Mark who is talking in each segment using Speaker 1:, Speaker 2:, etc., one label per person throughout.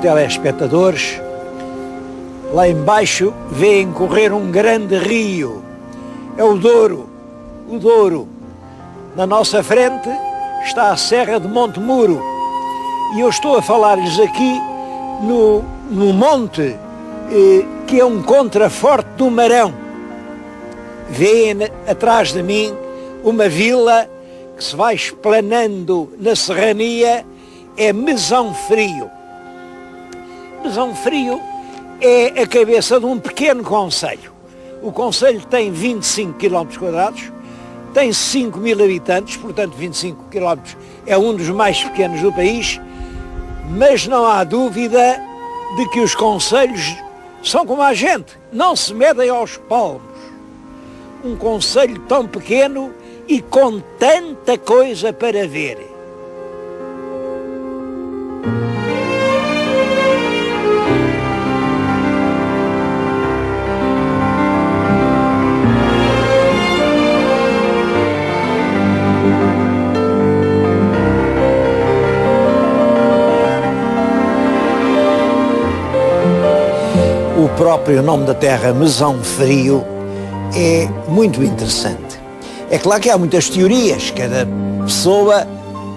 Speaker 1: telespectadores, lá embaixo vêem correr um grande rio. É o Douro, o Douro. Na nossa frente está a Serra de Montemuro. E eu estou a falar-lhes aqui no monte, que é um contraforte do Marão. Vêem atrás de mim uma vila que se vai esplanando na serrania, é Mesão Frio. Mesão Frio é a cabeça de um pequeno concelho. O concelho tem 25 km², tem 5.000 habitantes, portanto 25 km é um dos mais pequenos do país, mas não há dúvida de que os concelhos são como a gente, não se medem aos palmos. Um concelho tão pequeno e com tanta coisa para ver. O próprio nome da terra, Mesão Frio, é muito interessante. É claro que há muitas teorias, cada pessoa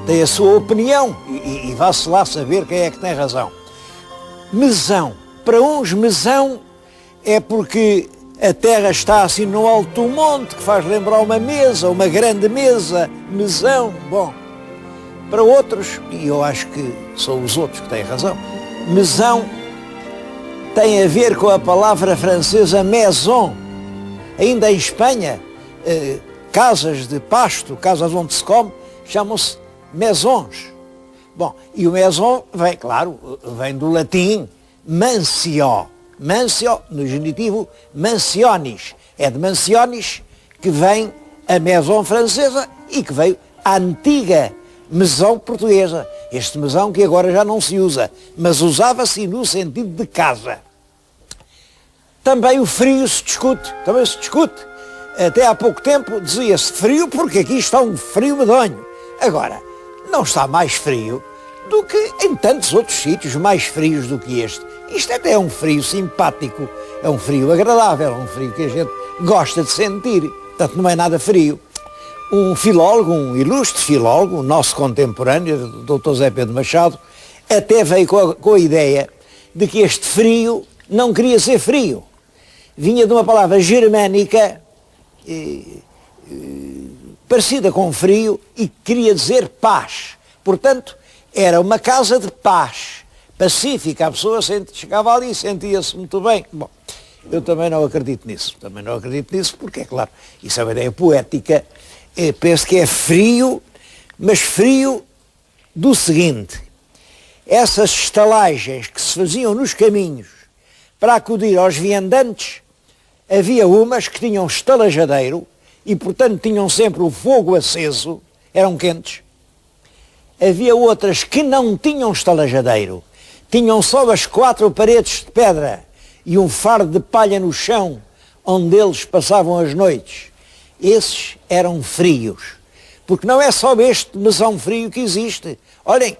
Speaker 1: tem a sua opinião e vá-se lá saber quem é que tem razão. Mesão. Para uns, mesão é porque a terra está assim no alto do monte, que faz lembrar uma mesa, uma grande mesa, mesão. Bom, para outros, e eu acho que são os outros que têm razão, mesão tem a ver com a palavra francesa maison. Ainda em Espanha, casas de pasto, casas onde se come, chamam-se maisons. Bom, e o maison vem, claro, vem do latim mansio. Mansio, no genitivo, mansionis. É de mansionis que vem a maison francesa e que veio a antiga mesão portuguesa. Este mesão que agora já não se usa, mas usava-se no sentido de casa. Também o frio se discute, Até há pouco tempo dizia-se frio porque aqui está um frio medonho. Agora, não está mais frio do que em tantos outros sítios mais frios do que este. Isto até é um frio simpático, é um frio agradável, é um frio que a gente gosta de sentir. Portanto, não é nada frio. Um filólogo, um ilustre filólogo, nosso contemporâneo, o Dr. Zé Pedro Machado, até veio com a ideia de que este frio não queria ser frio. Vinha de uma palavra germânica parecida com frio e queria dizer paz. Portanto, era uma casa de paz, pacífica. A pessoa chegava ali e sentia-se muito bem. Bom, eu também não acredito nisso. Porque, é claro, isso é uma ideia poética. Eu penso que é frio, mas frio do seguinte. Essas estalagens que se faziam nos caminhos para acudir aos viandantes, havia umas que tinham estalajadeiro e, portanto, tinham sempre o fogo aceso, eram quentes. Havia outras que não tinham estalajadeiro, tinham só as 4 paredes de pedra e um fardo de palha no chão, onde eles passavam as noites. Esses eram frios, porque não é só este mesão frio que existe. Olhem,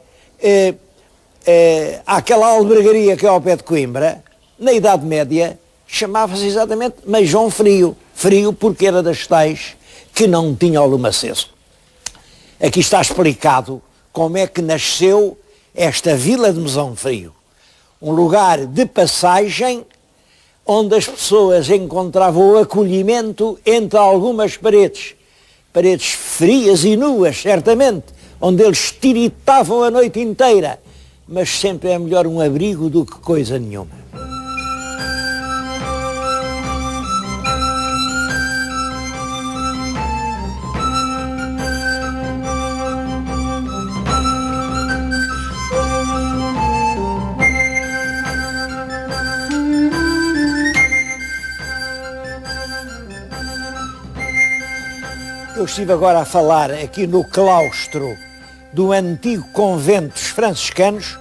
Speaker 1: há aquela albergaria que é ao pé de Coimbra, na Idade Média, chamava-se exatamente Mesão Frio. Frio porque era das tais que não tinha o lume aceso. Aqui está explicado como é que nasceu esta vila de Mesão Frio. Um lugar de passagem onde as pessoas encontravam o acolhimento entre algumas paredes. Paredes frias e nuas, certamente, onde eles tiritavam a noite inteira. Mas sempre é melhor um abrigo do que coisa nenhuma. Eu estive agora a falar aqui no claustro do antigo convento dos franciscanos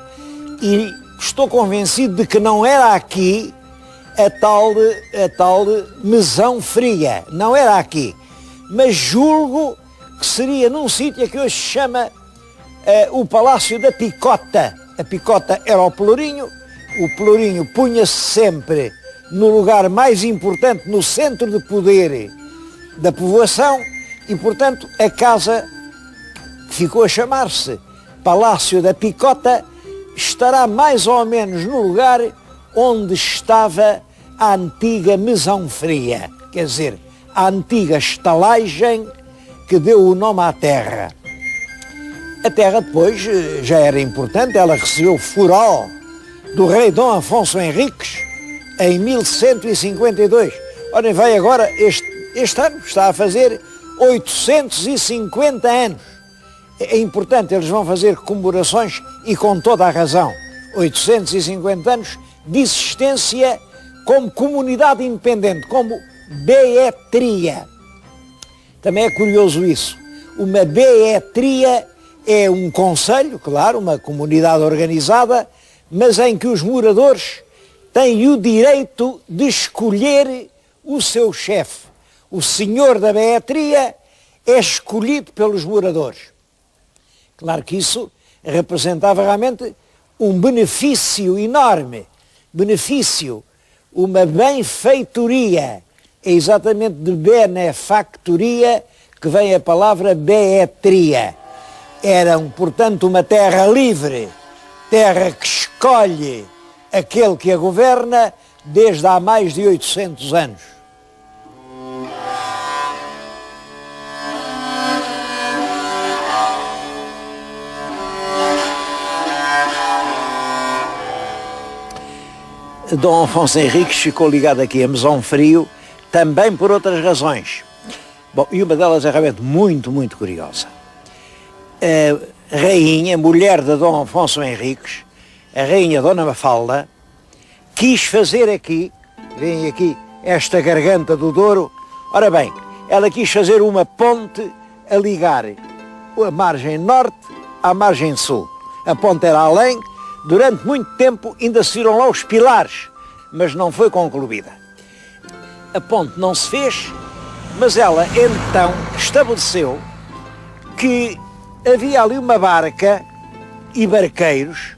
Speaker 1: e estou convencido de que não era aqui a tal mesão fria, não era aqui, mas julgo que seria num sítio que hoje se chama o Palácio da Picota, A picota era o pelourinho punha-se sempre no lugar mais importante, no centro de poder da povoação, e, portanto, a casa ficou a chamar-se Palácio da Picota, estará mais ou menos no lugar onde estava a antiga Mesão Fria, quer dizer, a antiga estalagem que deu o nome à terra. A terra depois já era importante, ela recebeu furor do rei Dom Afonso Henriques em 1152. Ora, vai agora, este ano está a fazer 850 anos. É importante, eles vão fazer comemorações e com toda a razão. 850 anos de existência como comunidade independente, como beetria. Também é curioso isso. Uma beetria é um concelho, claro, uma comunidade organizada, mas em que os moradores têm o direito de escolher o seu chefe. O senhor da beetria é escolhido pelos moradores. Claro que isso representava realmente um benefício enorme, uma benfeitoria. É exatamente de benefactoria que vem a palavra beetria. Era, portanto, uma terra livre, terra que escolhe aquele que a governa desde há mais de 800 anos. Dom Afonso Henriques ficou ligado aqui a Mesão Frio também por outras razões. Bom, e uma delas é realmente muito, muito curiosa. A rainha, mulher de Dom Afonso Henriques, a rainha Dona Mafalda, quis fazer aqui, veem aqui esta garganta do Douro, ora bem, ela quis fazer uma ponte a ligar a margem norte à margem sul. A ponte era além, durante muito tempo ainda se viram lá os pilares, mas não foi concluída. A ponte não se fez, mas ela então estabeleceu que havia ali uma barca e barqueiros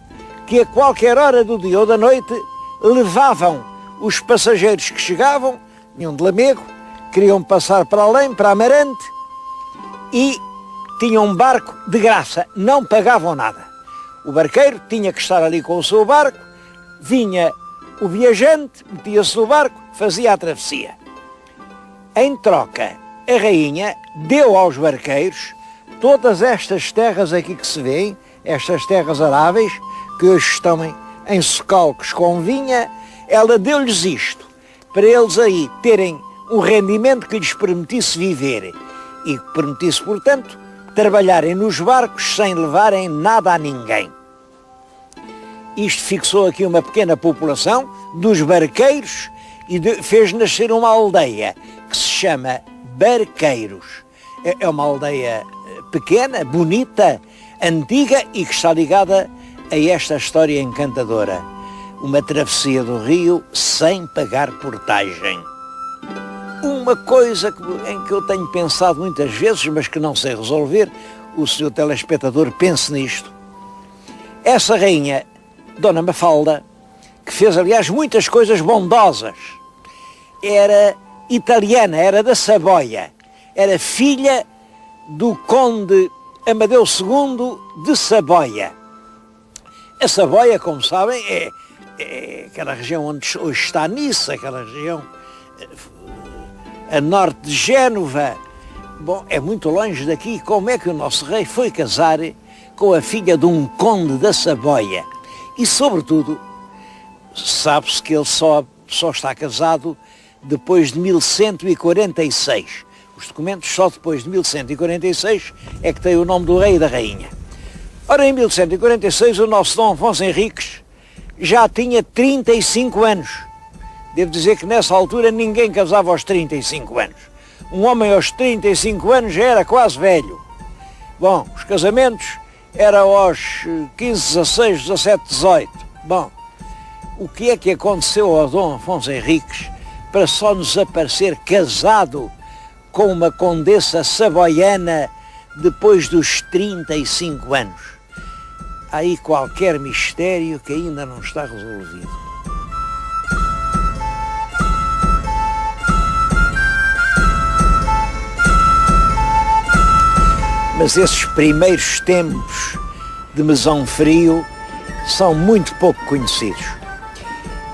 Speaker 1: que a qualquer hora do dia ou da noite levavam os passageiros que chegavam, vinham de Lamego, queriam passar para além, para Amarante, e tinham um barco de graça, não pagavam nada. O barqueiro tinha que estar ali com o seu barco, vinha o viajante, metia-se no barco, fazia a travessia. Em troca, a rainha deu aos barqueiros todas estas terras aqui que se vêem, estas terras aráveis, que hoje estão em socalcos com vinha, ela deu-lhes isto, para eles aí terem um rendimento que lhes permitisse viver e que permitisse, portanto, trabalharem nos barcos sem levarem nada a ninguém. Isto fixou aqui uma pequena população dos barqueiros e fez nascer uma aldeia que se chama Barqueiros. É uma aldeia pequena, bonita, antiga e que está ligada a esta história encantadora. Uma travessia do rio sem pagar portagem. Uma coisa em que eu tenho pensado muitas vezes, mas que não sei resolver, o senhor telespectador pense nisto. Essa rainha, Dona Mafalda, que fez aliás muitas coisas bondosas, era italiana, era da Saboia, era filha do conde Amadeu II de Saboia. A Saboia, como sabem, é aquela região onde hoje está Nice, aquela região a norte de Génova. Bom, é muito longe daqui. Como é que o nosso rei foi casar com a filha de um conde da Saboia? E, sobretudo, sabe-se que ele só está casado depois de 1146. Os documentos só depois de 1146 é que têm o nome do rei e da rainha. Ora, em 1146, o nosso Dom Afonso Henriques já tinha 35 anos. Devo dizer que nessa altura ninguém casava aos 35 anos. Um homem aos 35 anos já era quase velho. Bom, os casamentos eram aos 15, 16, 17, 18. Bom, o que é que aconteceu ao Dom Afonso Henriques para só nos aparecer casado com uma condessa saboiana depois dos 35 anos? há aí qualquer mistério que ainda não está resolvido. Mas esses primeiros tempos de Mesão Frio são muito pouco conhecidos.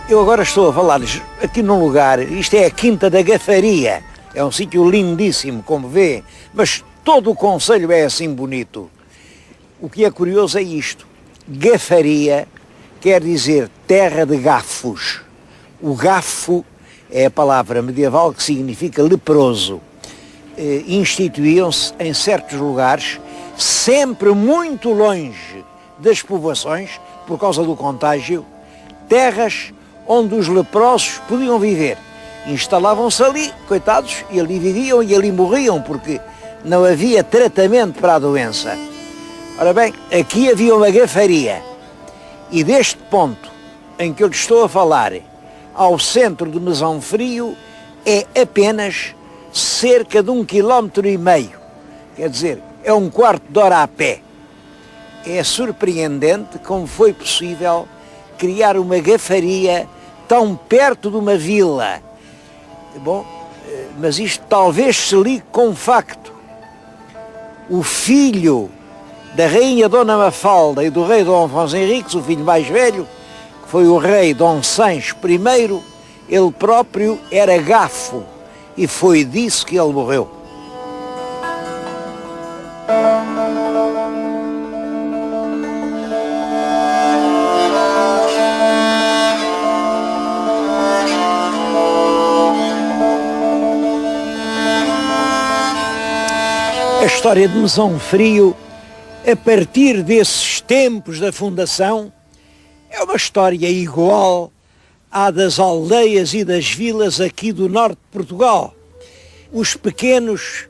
Speaker 1: Eu agora estou a falar-lhes aqui num lugar, isto é a Quinta da Gafaria, é um sítio lindíssimo, como vê, mas todo o concelho é assim bonito. O que é curioso é isto, Gafaria quer dizer terra de gafos. O gafo é a palavra medieval que significa leproso. Instituíam-se em certos lugares, sempre muito longe das povoações, por causa do contágio, terras onde os leprosos podiam viver. Instalavam-se ali, coitados, e ali viviam e ali morriam, porque não havia tratamento para a doença. Ora bem, aqui havia uma gafaria, e deste ponto em que eu lhe estou a falar, ao centro de Mesão Frio, é apenas cerca de 1,5 km. Quer dizer, é um quarto de hora a pé. É surpreendente como foi possível criar uma gafaria tão perto de uma vila. Bom, mas isto talvez se ligue com um facto. O filho da rainha Dona Mafalda e do rei Dom Afonso Henriques, o filho mais velho, que foi o rei Dom Sancho I, ele próprio era gafo. E foi disso que ele morreu. A história de Mesão Frio, a partir desses tempos da fundação, é uma história igual à das aldeias e das vilas aqui do norte de Portugal. Os pequenos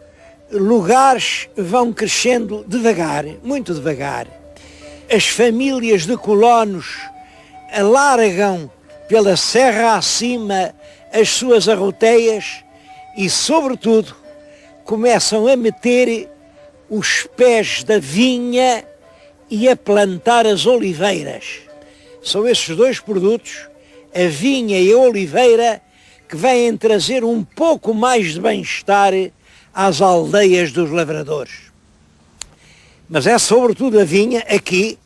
Speaker 1: lugares vão crescendo devagar, muito devagar. As famílias de colonos alargam pela serra acima as suas arroteias e, sobretudo, começam a meter os pés da vinha e a plantar as oliveiras. São esses dois produtos, a vinha e a oliveira, que vêm trazer um pouco mais de bem-estar às aldeias dos lavradores. Mas é sobretudo a vinha aqui,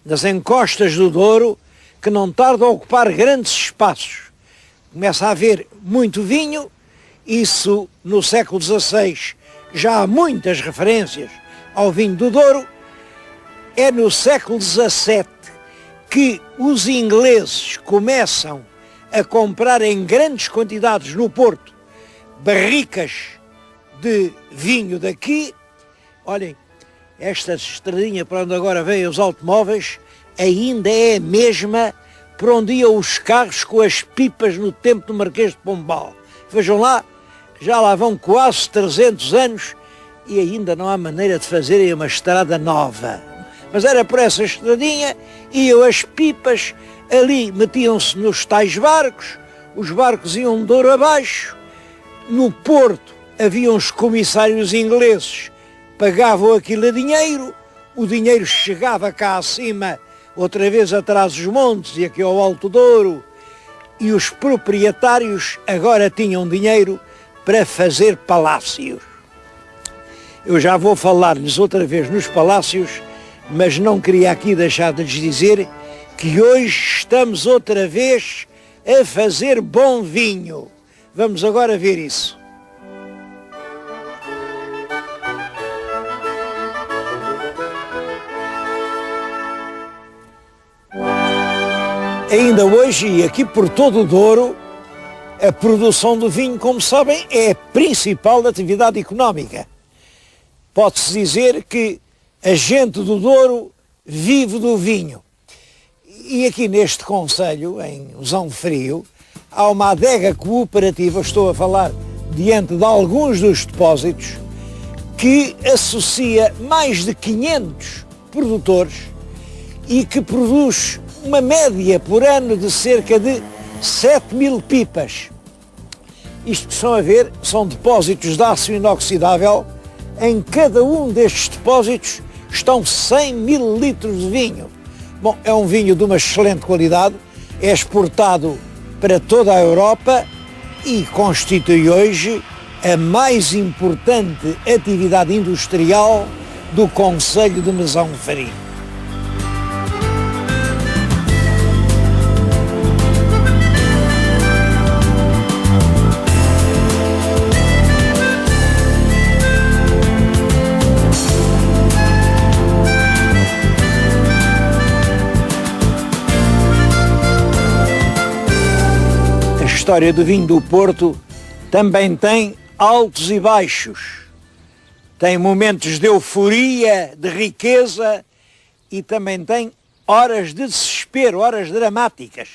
Speaker 1: nas encostas do Douro, que não tarda a ocupar grandes espaços. Começa a haver muito vinho, isso no século XVI já há muitas referências ao vinho do Douro. É no século XVII que os ingleses começam a comprar em grandes quantidades no Porto barricas de vinho daqui. Olhem, esta estradinha para onde agora vêm os automóveis ainda é a mesma por onde iam os carros com as pipas no tempo do Marquês de Pombal. Vejam lá, já lá vão quase 300 anos e ainda não há maneira de fazerem uma estrada nova. Mas era por essa estradinha, iam as pipas, ali metiam-se nos tais barcos, os barcos iam de Douro abaixo. No Porto haviam os comissários ingleses, pagavam aquilo a dinheiro, o dinheiro chegava cá acima, outra vez atrás dos montes e aqui ao Alto Douro, e os proprietários agora tinham dinheiro para fazer palácios. Eu já vou falar-lhes outra vez nos palácios, mas não queria aqui deixar de lhes dizer que hoje estamos outra vez a fazer bom vinho. Vamos agora ver isso. Ainda hoje, e aqui por todo o Douro, a produção do vinho, como sabem, é a principal atividade económica. Pode-se dizer que a gente do Douro vive do vinho. E aqui neste concelho, em Mesão Frio, há uma adega cooperativa, estou a falar diante de alguns dos depósitos, que associa mais de 500 produtores e que produz uma média por ano de cerca de 7.000 pipas. Isto que estão a ver são depósitos de aço inoxidável. Em cada um destes depósitos estão 100 mil litros de vinho. Bom, é um vinho de uma excelente qualidade, é exportado para toda a Europa e constitui hoje a mais importante atividade industrial do concelho de Mesão Frio. A história do vinho do Porto também tem altos e baixos. Tem momentos de euforia, de riqueza e também tem horas de desespero, horas dramáticas.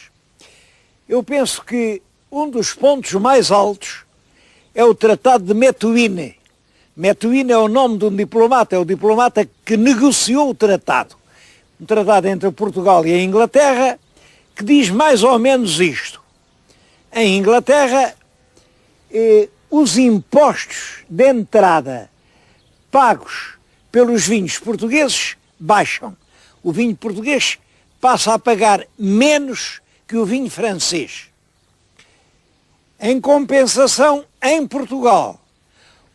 Speaker 1: Eu penso que um dos pontos mais altos é o Tratado de Methuen. Methuen é o nome de um diplomata, é o diplomata que negociou o tratado. Um tratado entre Portugal e a Inglaterra que diz mais ou menos isto. Em Inglaterra, os impostos de entrada pagos pelos vinhos portugueses baixam. O vinho português passa a pagar menos que o vinho francês. Em compensação, em Portugal,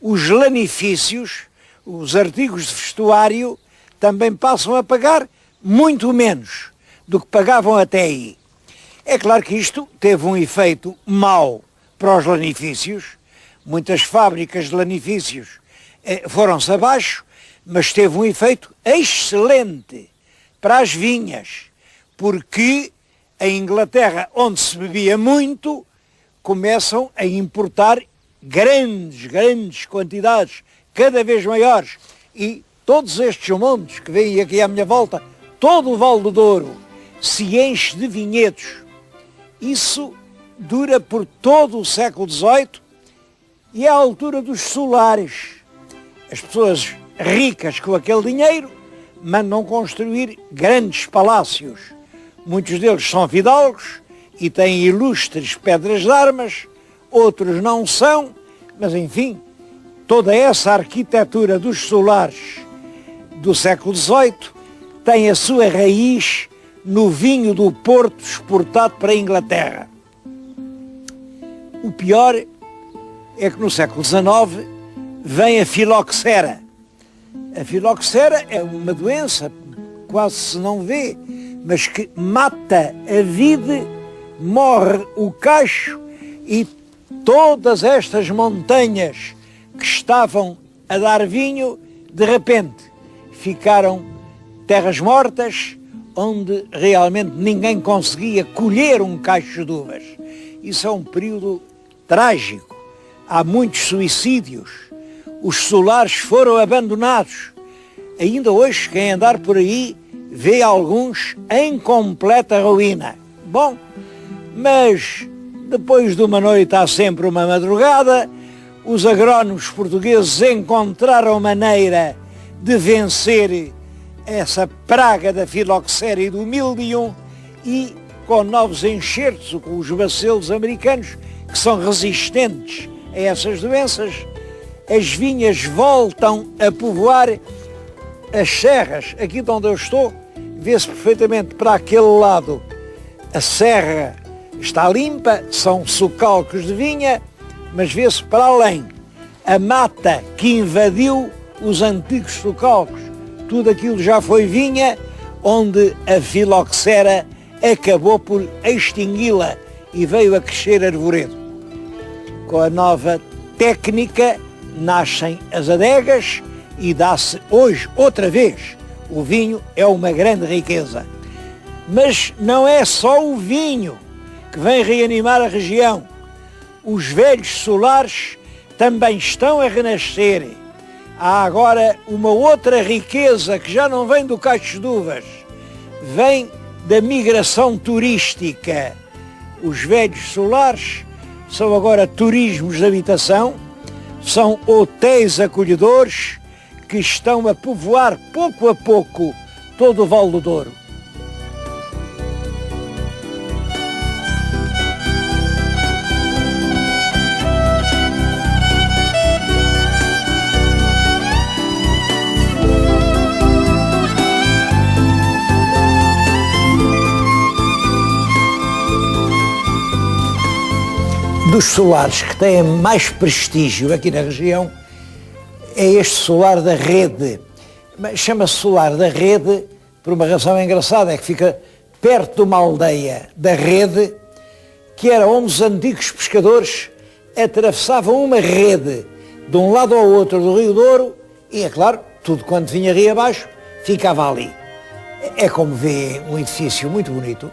Speaker 1: os lanifícios, os artigos de vestuário, também passam a pagar muito menos do que pagavam até aí. É claro que isto teve um efeito mau para os lanifícios. Muitas fábricas de lanifícios foram-se abaixo, mas teve um efeito excelente para as vinhas, porque a Inglaterra, onde se bebia muito, começam a importar grandes quantidades, cada vez maiores, e todos estes montes que vêm aqui à minha volta, todo o Vale do Douro, se enche de vinhedos. Isso dura por todo o século XVIII e é a altura dos solares. As pessoas ricas com aquele dinheiro mandam construir grandes palácios. Muitos deles são fidalgos e têm ilustres pedras de armas, outros não são, mas enfim, toda essa arquitetura dos solares do século XVIII tem a sua raiz no vinho do Porto exportado para a Inglaterra. O pior é que no século XIX vem a filoxera. A filoxera é uma doença, quase se não vê, mas que mata a vide, morre o cacho e todas estas montanhas que estavam a dar vinho, de repente ficaram terras mortas, onde realmente ninguém conseguia colher um cacho de uvas. Isso é um período trágico. Há muitos suicídios. Os solares foram abandonados. Ainda hoje, quem andar por aí, vê alguns em completa ruína. Bom, mas depois de uma noite há sempre uma madrugada. Os agrónomos portugueses encontraram maneira de vencer essa praga da filoxera e do mildium e com novos enxertos, com os bacelos americanos, que são resistentes a essas doenças, as vinhas voltam a povoar as serras. Aqui de onde eu estou, vê-se perfeitamente para aquele lado. A serra está limpa, são socalcos de vinha, mas vê-se para além a mata que invadiu os antigos socalcos. Tudo aquilo já foi vinha, onde a filoxera acabou por extingui-la e veio a crescer arvoredo. Com a nova técnica nascem as adegas e dá-se hoje, outra vez, o vinho é uma grande riqueza. Mas não é só o vinho que vem reanimar a região. Os velhos solares também estão a renascer. Há agora uma outra riqueza que já não vem do cacho de uvas, vem da migração turística. Os velhos solares são agora turismos de habitação, são hotéis acolhedores que estão a povoar pouco a pouco todo o Vale do Douro. Dos solares que têm mais prestígio aqui na região é este solar da Rede. Chama-se solar da Rede por uma razão engraçada, é que fica perto de uma aldeia da Rede, que era onde os antigos pescadores atravessavam uma rede de um lado ao outro do Rio Douro e, é claro, tudo quanto vinha rio abaixo ficava ali. É como vê um edifício muito bonito,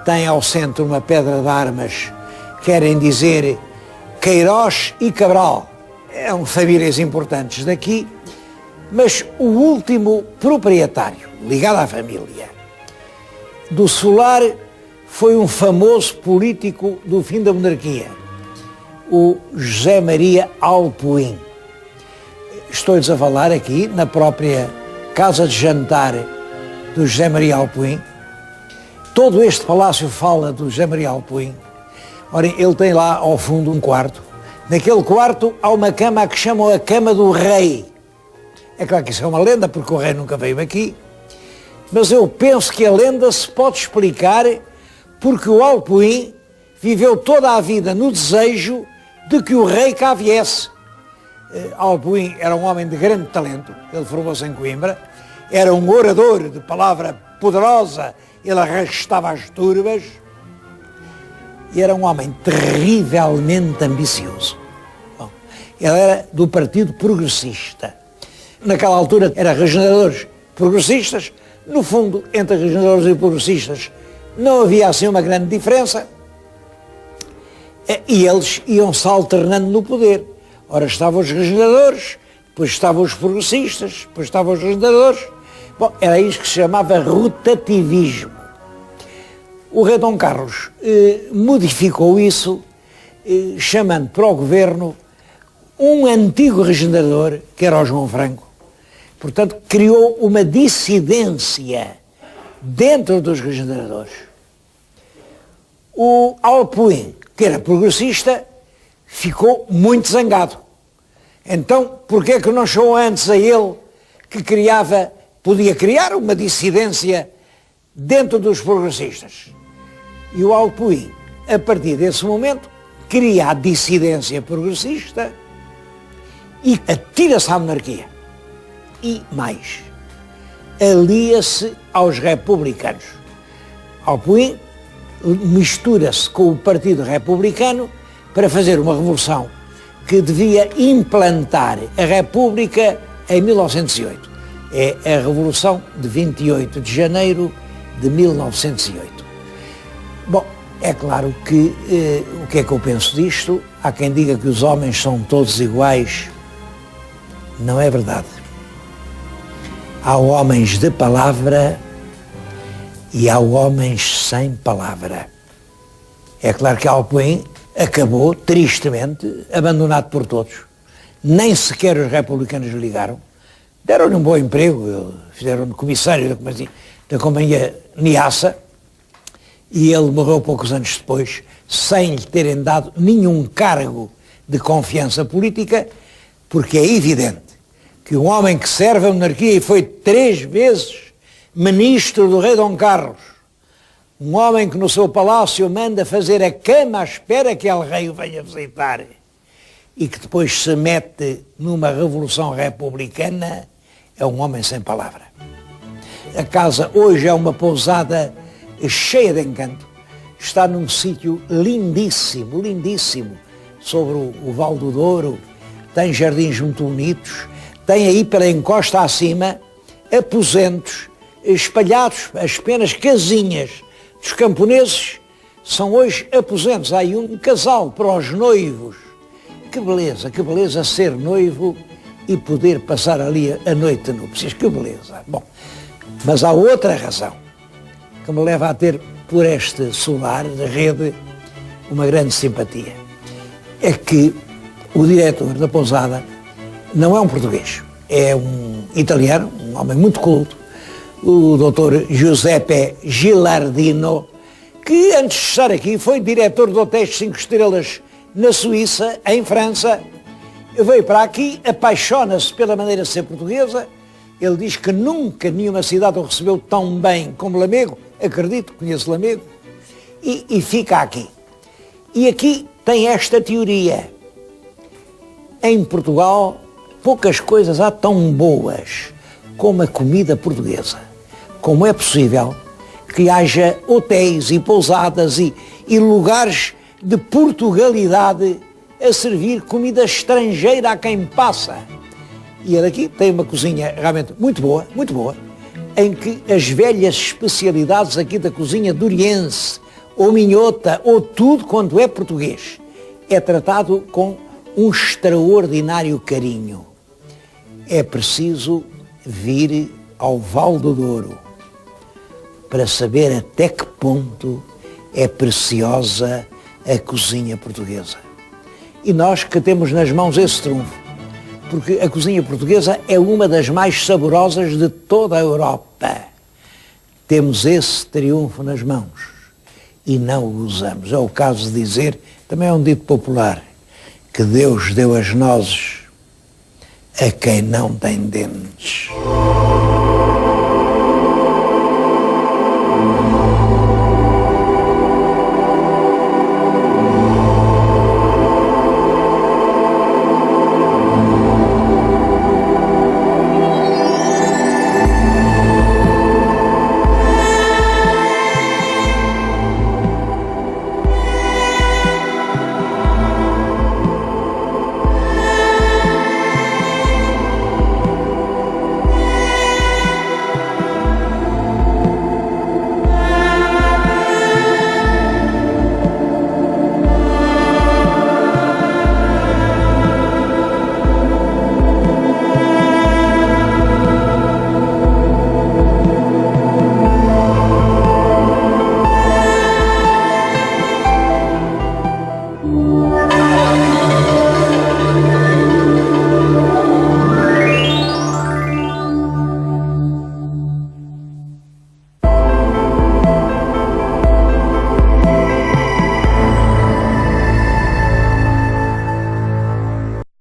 Speaker 1: tem ao centro uma pedra de armas, querem dizer Queiroz e Cabral, são famílias importantes daqui, mas o último proprietário, ligado à família, do solar foi um famoso político do fim da monarquia, o José Maria Alpuim. Estou-lhes a falar aqui na própria casa de jantar do José Maria Alpuim. Todo este palácio fala do José Maria Alpuim. Ora, ele tem lá ao fundo um quarto. Naquele quarto há uma cama que chamam a cama do rei. É claro que isso é uma lenda, porque o rei nunca veio aqui, mas eu penso que a lenda se pode explicar porque o Alpuim viveu toda a vida no desejo de que o rei cá viesse. Alpuim era um homem de grande talento, ele formou-se em Coimbra, era um orador de palavra poderosa, ele arrastava as turbas e era um homem terrivelmente ambicioso. Bom, ele era do Partido Progressista. Naquela altura eram regeneradores progressistas, no fundo, entre regeneradores e progressistas não havia assim uma grande diferença e eles iam-se alternando no poder. Ora estavam os regeneradores, depois estavam os progressistas, depois estavam os regeneradores. Bom, era isso que se chamava rotativismo. O rei Dom Carlos modificou isso, chamando para o governo um antigo regenerador, que era o João Franco. Portanto, criou uma dissidência dentro dos regeneradores. O Alpuim, que era progressista, ficou muito zangado. Então, porquê é que não achou antes a ele que podia criar uma dissidência dentro dos progressistas? E o Alpuim, a partir desse momento, cria a dissidência progressista e atira-se à monarquia. E mais, alia-se aos republicanos. Alpuim mistura-se com o Partido Republicano para fazer uma revolução que devia implantar a República em 1908. É a Revolução de 28 de janeiro de 1908. Bom, é claro que o que é que eu penso disto? Há quem diga que os homens são todos iguais. Não é verdade. Há homens de palavra e há homens sem palavra. É claro que Alpuim acabou, tristemente, abandonado por todos. Nem sequer os republicanos lhe ligaram. Deram-lhe um bom emprego, fizeram-no comissário da companhia Niassa, e ele morreu poucos anos depois, sem lhe terem dado nenhum cargo de confiança política, porque é evidente que um homem que serve a monarquia e foi 3 vezes ministro do rei Dom Carlos, um homem que no seu palácio manda fazer a cama à espera que el rei o venha visitar e que depois se mete numa revolução republicana, é um homem sem palavra. A casa hoje é uma pousada cheia de encanto, está num sítio lindíssimo, lindíssimo, sobre o Val do Douro, tem jardins muito bonitos, tem aí pela encosta acima aposentos espalhados, as pequenas casinhas dos camponeses são hoje aposentos. Há aí um casal para os noivos. Que beleza ser noivo e poder passar ali a noite de núpcias, que beleza. Bom, mas há outra razão que me leva a ter por este solar da Rede uma grande simpatia. É que o diretor da pousada não é um português, é um italiano, um homem muito culto, o Dr. Giuseppe Gilardino, que antes de estar aqui foi diretor de hotéis 5 estrelas na Suíça, em França, veio para aqui, apaixona-se pela maneira de ser portuguesa, ele diz que nunca nenhuma cidade o recebeu tão bem como Lamego, acredito, conheço Lamego, e fica aqui. E aqui tem esta teoria. Em Portugal, poucas coisas há tão boas como a comida portuguesa. Como é possível que haja hotéis e pousadas e lugares de Portugalidade a servir comida estrangeira a quem passa? E ele aqui tem uma cozinha realmente muito boa, em que as velhas especialidades aqui da cozinha duriense, ou minhota, ou tudo quanto é português, é tratado com um extraordinário carinho. É preciso vir ao Val do Douro para saber até que ponto é preciosa a cozinha portuguesa. E nós que temos nas mãos esse trunfo, porque a cozinha portuguesa é uma das mais saborosas de toda a Europa. Temos esse triunfo nas mãos e não o usamos. É o caso de dizer, também é um dito popular, que Deus deu as nozes a quem não tem dentes.